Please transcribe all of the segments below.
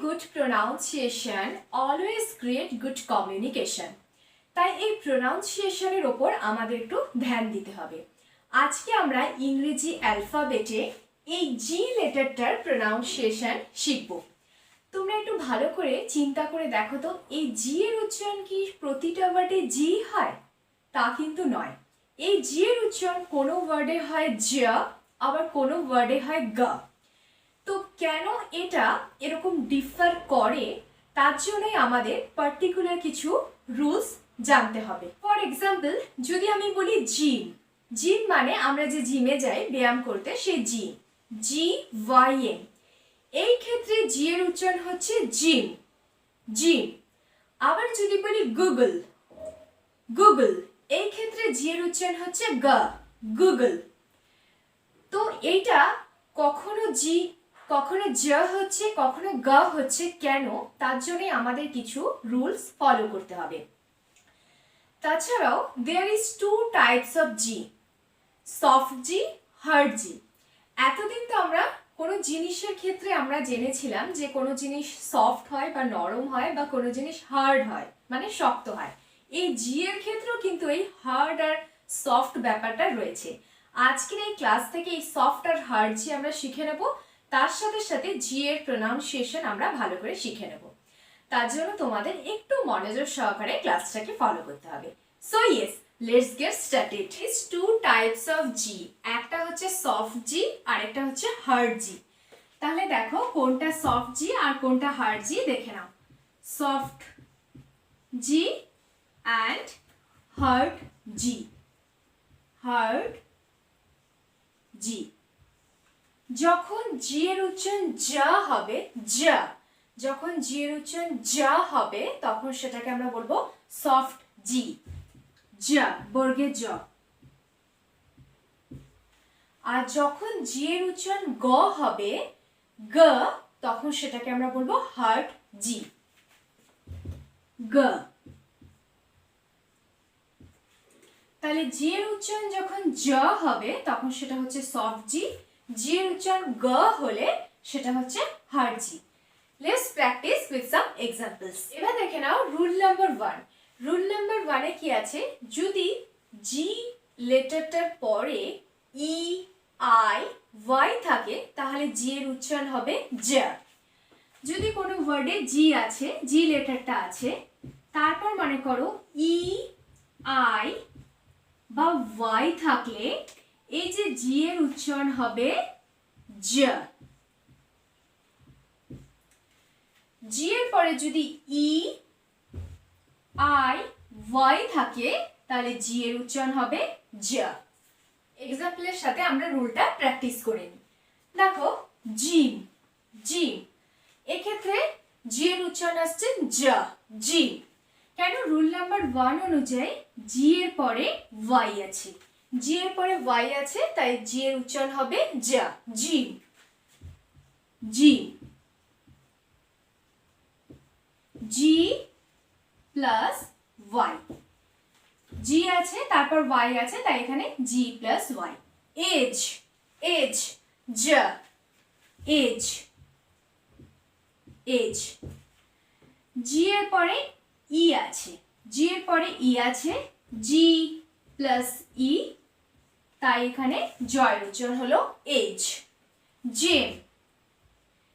good pronunciation always create good communication. তাই এই প্রোনাউন্সিয়েশনের ওপর আমাদের একটু ধ্যান দিতে হবে। আজকে আমরা ইংরেজি অ্যালফাবেটে এই জি লেটারটার প্রোনাউন্সিয়েশন শিখব। তোমরা একটু ভালো করে চিন্তা করে দেখো তো, এই জি এর উচ্চারণ কি প্রতিটা ওয়ার্ডে জি হয়? তা কিন্তু নয়। এই জি এর উচ্চারণ কোনো ওয়ার্ডে হয় জ, আবার কোনো ওয়ার্ডে হয় গ। তো কেন এটা এরকম ডিফার করে, তার জন্যই আমাদের পার্টিকুলার কিছু রুলস জানতে হবে। ফর এক্সাম্পল, যদি আমি বলি জিম, জিম মানে আমরা যে জিমে যাই ব্যায়াম করতে, সেই জিম, জি ওয়াই এম, এই ক্ষেত্রে জি এর উচ্চারণ হচ্ছে জিম, জিম। আবার যদি বলি গুগল, গুগল, এই ক্ষেত্রে জি এর উচ্চারণ হচ্ছে গ, গুগল। তো এইটা কখনো জি, কখনো জ হচ্ছে, কখনো গ হচ্ছে, কেন? তার জন্যই আমাদের কিছু রুলস ফলো করতে হবে। তাছাড়াও there is two types of G, soft G, hard G. এতদিন তো আমরা কোনো জিনিসের ক্ষেত্রে আমরা জেনেছিলাম যে কোনো জিনিস সফট হয় বা নরম হয়, বা কোনো জিনিস হার্ড হয় মানে শক্ত হয়। এই জি এর ক্ষেত্রেও কিন্তু এই হার্ড আর সফট ব্যাপারটা রয়েছে। আজকের এই ক্লাস থেকে এই সফট আর হার্ড জি আমরা শিখে নেব, তার সাথে সাথে জি এর প্রোনাউন্সিয়েশন আমরা ভালো করে শিখে নেব। তার জন্য তোমাদের একটু মনোযোগ সহকারে ক্লাসটাকে ফলো করতে হবে। So yes, let's get started. Is two types of G, একটা হচ্ছে সফট জি আর একটা হচ্ছে হার্ড জি। তাহলে দেখো কোনটা সফট জি আর কোনটা হার্ড জি দেখে নাও। Soft G and hard G, hard G. যখন জি এর উচ্চারণ যা হবে, যা, যখন জি এর উচ্চারণ যা হবে তখন সেটাকে আমরা বলবো সফট জি, যা বর্গের জ। আর যখন জি এর উচ্চারণ গ হবে, গ, তখন সেটাকে আমরা বলবো হার্ড জি, গ। তাহলে জি এর উচ্চারণ যখন জ হবে তখন সেটা হচ্ছে সফট জি, জি এর উচ্চারণ গ হলে সেটা হচ্ছে hard G. Let's practice with some examples. এবার দেখে নাও রুল নাম্বার 1। রুল নাম্বার 1 এ কি আছে? যদি জি লেটারটার পরে ই, আই, ওয়াই থাকে তাহলে জি এর উচ্চারণ হবে জ। যদি কোনো ওয়ার্ডে জি আছে, জি লেটারটা আছে, তারপর মনে করো ই, আই বা ওয়াই থাকলে এই যে জি এর উচ্চারণ হবে জ। জি এর পরে যদি ই, আই, ওয়াই থাকে তাহলে জি এর উচ্চারণ হবে জ। এক্সাম্পলের সাথে আমরা রুলটা প্র্যাকটিস করে নিই। দেখো জিম, জিম, এক্ষেত্রে জি এর উচ্চারণ আসছে জ, জিম। কেন? রুল নাম্বার 1 অনুযায়ী জি এর পরে ওয়াই আছে, জি এর পরে ওয়াই আছে, তাই জি এর উচ্চারণ হবে জ, gym, gym. G plus Y, G আছে তারপর ওয়াই আছে, তাই এখানে G plus Y. Edge, edge, জ, এজ, এজ। জি এর পরে ই আছে, জি এর পরে ই আছে, জি প্লাস ই, তাই এখানে জয়ের উচ্চারণ হলো এজ, জেম।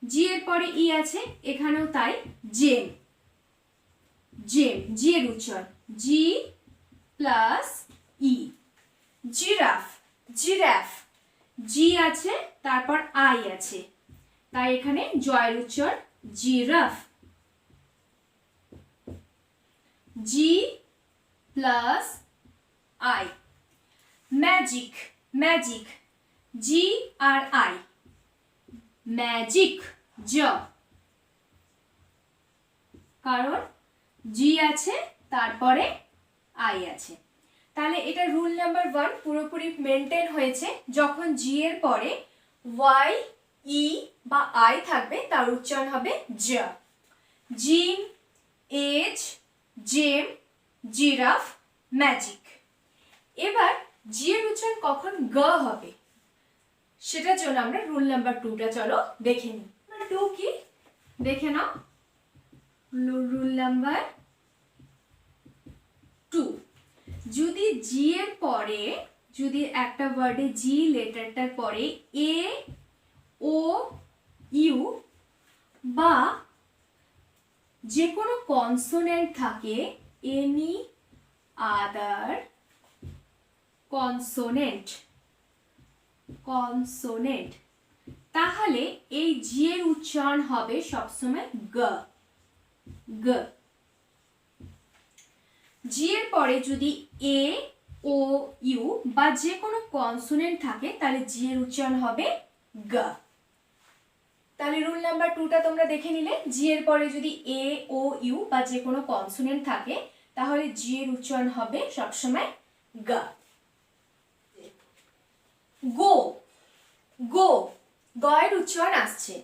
জি এর পরে ই আছে, এখানেও তাই জেম, জেম, জি এর উচ্চারণ G plus E. Giraffe, giraffe, G আছে তারপর আই আছে, তাই এখানে জয়ের উচ্চারণ giraffe, G plus I. Magic, magic, G আর আই, ম্যাজিক, জ, কারণ জি আছে তারপরে আই আছে। তাহলে এটা রুল নাম্বার 1 পুরোপুরি মেনটেন হয়েছে। যখন জি এর পরে ওয়াই, ই বা আই থাকবে তার উচ্চারণ হবে জ। জিম, এজ, জেম, জিরাফ, ম্যাজিক। এবার জি এর উচ্চারণ কখন গ হবে সেটার জন্য আমরা রুল নাম্বার 2টা চলো দেখে নিই। 2 কি? দেখে নাও, রুল নাম্বার 2, যদি জি এর পরে, যদি একটা ওয়ার্ডে জি লেটারটার পরে এ ও ইউ বা যে কোনো কনসোনেন্ট থাকে, এনি আদার কনসোনেন্ট, তাহলে এই জি এর উচ্চারণ হবে সবসময় গ, গ। জি এর পরে যদি এ ও ইউ বা যে কোনো কনসোনেন্ট থাকে তাহলে জি এর উচ্চারণ হবে গ। তাহলে রুল নাম্বার 2টা তোমরা দেখে নিলে, জি এর পরে যদি এ ও ইউ বা যে কোনো কনসোনেন্ট থাকে তাহলে জি এর উচ্চারণ হবে সবসময় গ। গো, গো, গ এর উচ্চারণ আসছে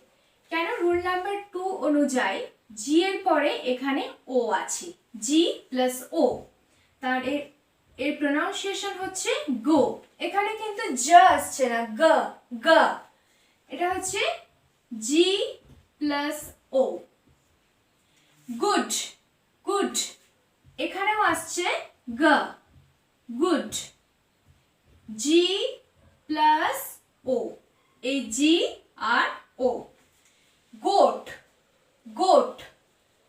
কেন? রুল নাম্বার 2 অনুযায়ী জি এর পরে এখানে ও আছে, জি প্লাস ও, তার এর প্রনাউন্সিয়েশন হচ্ছে গো। এখানে কিন্তু জ আসছে না, গ, গ, এটা হচ্ছে G plus O. Good, good, এখানেও আসছে গ, গুড, জি প্লাস ও, এই জি আর ও। গোট, গোট,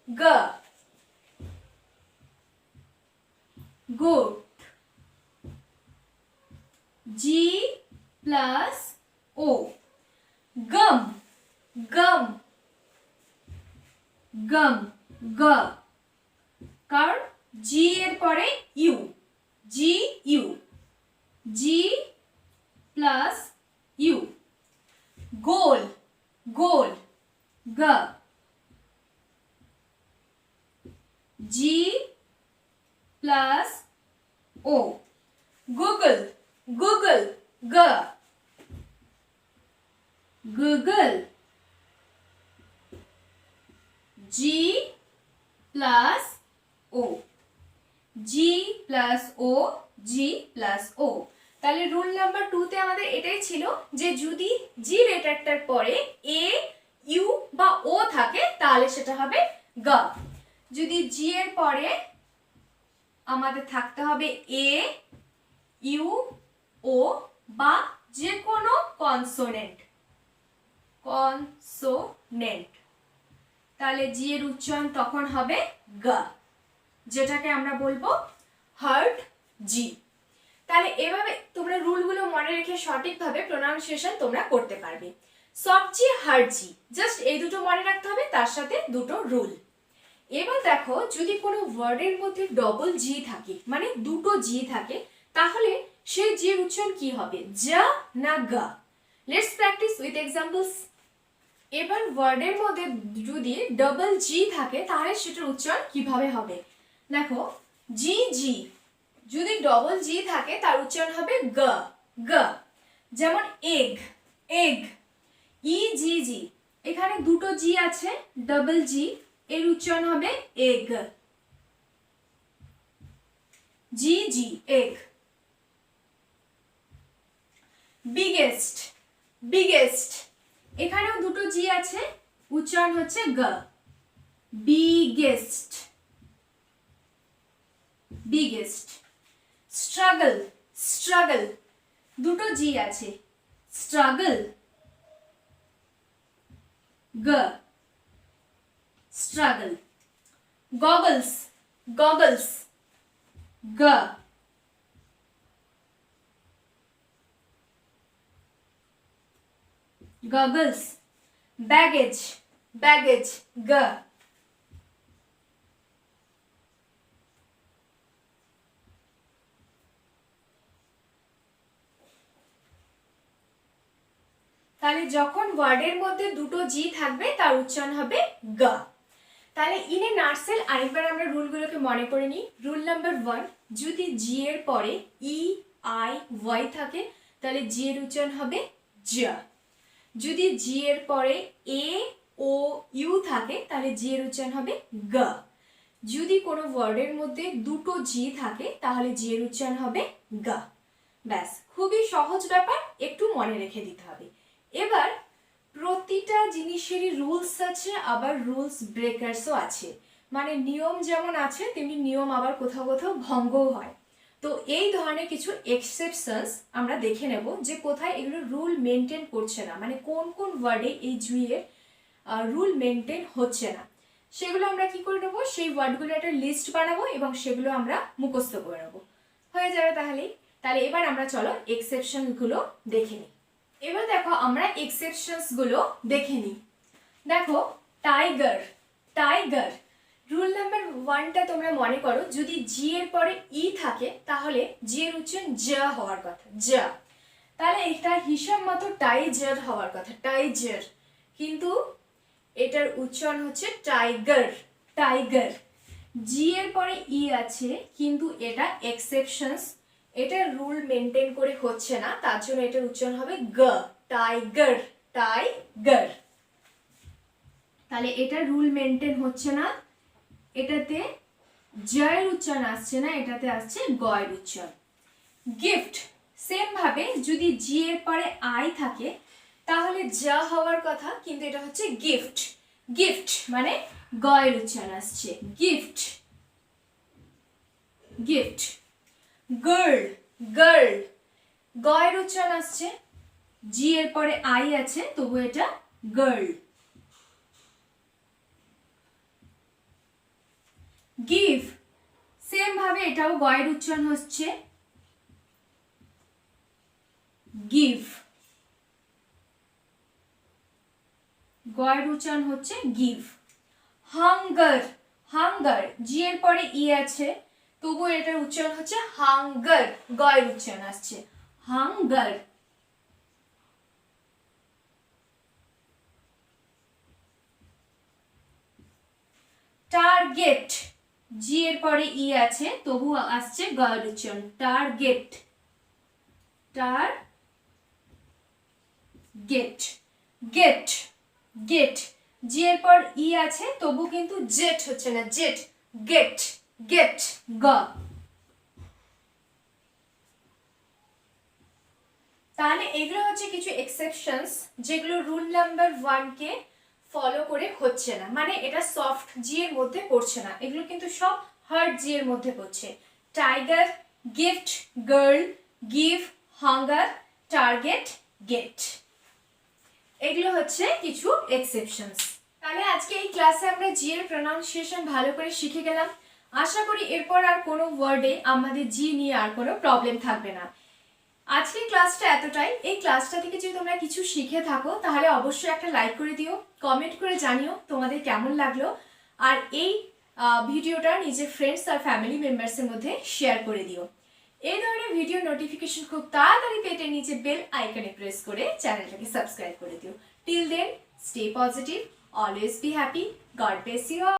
গ, goat, G plus O. Gum, gum, gum, গ, কারণ জি এর পরে U, G U, G plus U. Goal, goal, গ, G plus O. Google, Google, গ, Google, G plus O, G plus O, G plus O. তাহলে rule number 2তে আমাদের এটাই ছিল যে যদি জি লেটারটার পরে এ ইউ বা ও থাকে তাহলে সেটা হবে গ। যদি জি এর পরে আমাদের থাকতে হবে এ ইউ ও বা যে কোনো কনসোনেন্ট, কনসোনেন্ট, তাহলে জি এর উচ্চারণ তখন হবে গ, যেটাকে আমরা বলবো হার্ড জি। তাহলে এভাবে তোমরা রুলগুলো মনে রেখে সঠিকভাবে প্রোনাউন্সিয়েশন তোমরা করতে পারবে। সফট জি, হার্ড জি, জাস্ট এই দুটো মনে রাখতে হবে, তার সাথে দুটো রুল। এবার দেখো, যদি কোনো ওয়ার্ডের মধ্যে ডবল জি থাকে, মানে দুটো জি থাকে, তাহলে সেই জি এর উচ্চারণ কি হবে, যা না গা? Let's practice with examples. এবার ওয়ার্ডের মধ্যে যদি ডবল জি থাকে তাহলে সেটার উচ্চারণ কিভাবে হবে? দেখো, জি জি, যদি ডবল জি থাকে তার উচ্চারণ হবে গ, গ। যেমন এগ, এগ, ই জি জি, এখানে দুটো জি আছে, ডবল জি, এর উচ্চারণ হবে এগ, জি জি, এগ। বিগেস্ট, বিগেস্ট, এখানেও দুটো জি আছে, উচ্চারণ হচ্ছে গ, বিগেস্ট, বিগেস্ট। স্ট্রাগল, স্ট্রাগল, দুটো জি আছে, স্ট্রাগল, গ, স্ট্রাগল। গগলস, গগলস, গ, গগলস। ব্যাগেজ, ব্যাগেজ, গ। তাহলে যখন ওয়ার্ডের মধ্যে দুটো জি থাকবে তার উচ্চারণ হবে গ। তাহলে ইন এ নার্সেল আরেকবার আমরা রুলগুলোকে মনে করে নিই। রুল নাম্বার 1, যদি জি এর পরে ই আই ওয়াই থাকে তাহলে জি এর উচ্চারণ হবে জ। যদি জি এর পরে এ ও ইউ থাকে তাহলে জি এর উচ্চারণ হবে গ। যদি কোনো ওয়ার্ডের মধ্যে দুটো জি থাকে তাহলে জি এর উচ্চারণ হবে গ। ব্যাস, খুবই সহজ ব্যাপার, একটু মনে রেখে দিতে হবে। এবার প্রতিটা জিনিসেরই রুলস আছে, আবার রুলস ব্রেকার্সও আছে। মানে নিয়ম যেমন আছে তেমনি নিয়ম আবার কোথাও কোথাও ভঙ্গও হয়। তো এই ধরনের কিছু এক্সেপশনস আমরা দেখে নেব যে কোথায় এগুলো রুল মেনটেন করছে না, মানে কোন কোন ওয়ার্ডে এই জুইয়ের রুল মেনটেন হচ্ছে না, সেগুলো আমরা কি করে নেবো, সেই ওয়ার্ডগুলো একটা লিস্ট বানাবো এবং সেগুলো আমরা মুখস্থ করে নেবো। হয়ে যাবে তাহলে এবার আমরা চলো এক্সেপশনগুলো দেখে নিই। এবার দেখো আমরা এক্সেপশনসগুলো দেখে নিই। দেখো টাইগার, টাইগার রুল নাম্বার 1টা তোমরা মনে করো, যদি জি এর পরে ই থাকে তাহলে জি এর উচ্চারণ জ হওয়ার কথা, জ। তাহলে এটা হিসাব মতো টাইজার হওয়ার কথা, টাইজার, কিন্তু এটার উচ্চারণ হচ্ছে টাইগার, টাইগার। জি এর পরে ই আছে কিন্তু এটা এক্সেপশনস, এটা রুল মেনটেন করে হচ্ছে না, তার জন্য এটার উচ্চারণ হবে গ, টাইগার, টাইগার। তাহলে এটা রুল মেনটেন হচ্ছে না, এটাতে জয়ের উচ্চারণ আসছে না, এটাতে আসছে গয়ের উচ্চারণ। গিফট সেম ভাবে যদি জি এর পরে আই থাকে তাহলে যা হওয়ার কথা, কিন্তু এটা হচ্ছে গিফট, গিফট মানে গয়ের উচ্চারণ আসছে, গিফট, গিফট। গার্ল, গার্ল গয়ের উচ্চারণ আসছে, জি এর পরে আই আছে তবু এটা গার্ল। গিভ সেম ভাবে এটাও গয়ের উচ্চারণ হচ্ছে, গিভ, গয়ের উচ্চারণ হচ্ছে গিভ। হাঙ্গার, হাঙ্গার জি এর পরে ই আছে তবু এটার উচ্চারণ হচ্ছে হাঙ্গার, গয়ের উচ্চারণ আসছে, হাঙ্গার। টার্গেট জি এর পরে ই আছে তবু আসছে গয়ের উচ্চারণ, টার্গেট, টার্গেট। গেট, গেট জি এর পর ই আছে তবু কিন্তু জেট হচ্ছে না, জেট, গেট, গেট, গ। তাহলে এগুলো হচ্ছে কিছু এক্সেপশনস যেগুলো রুল নাম্বার 1 কে ফলো করে হচ্ছে না, মানে এটা সফট জি এর মধ্যে পড়ছে না, এগুলো কিন্তু সব হার্ড জি এর মধ্যে পড়ছে। Tiger, gift, girl, give, hunger, target, get, এগুলো হচ্ছে কিছু এক্সেপশনস। তাহলে আজকে এই ক্লাসে আমরা জি এর প্রনাউন্সিয়েশন ভালো করে শিখে গেলাম। আশা করি এরপর আর কোনো ওয়ার্ডে আমাদের জি নিয়ে আর কোনো প্রবলেম থাকবে না। আজকের ক্লাসটা এতটাই। এই ক্লাসটা থেকে যদি তোমরা কিছু শিখে থাকো তাহলে অবশ্যই একটা লাইক করে দিও, কমেন্ট করে জানিও তোমাদের কেমন লাগলো, আর এই ভিডিওটা নিজের ফ্রেন্ডস আর ফ্যামিলি মেম্বার্সের মধ্যে শেয়ার করে দিও। এই ধরনের ভিডিও নোটিফিকেশন খুব তাড়াতাড়ি পেতে নিচে বেল আইকনে প্রেস করে চ্যানেলটাকে সাবস্ক্রাইব করে দিও। Till then, stay positive, always be happy, God bless you.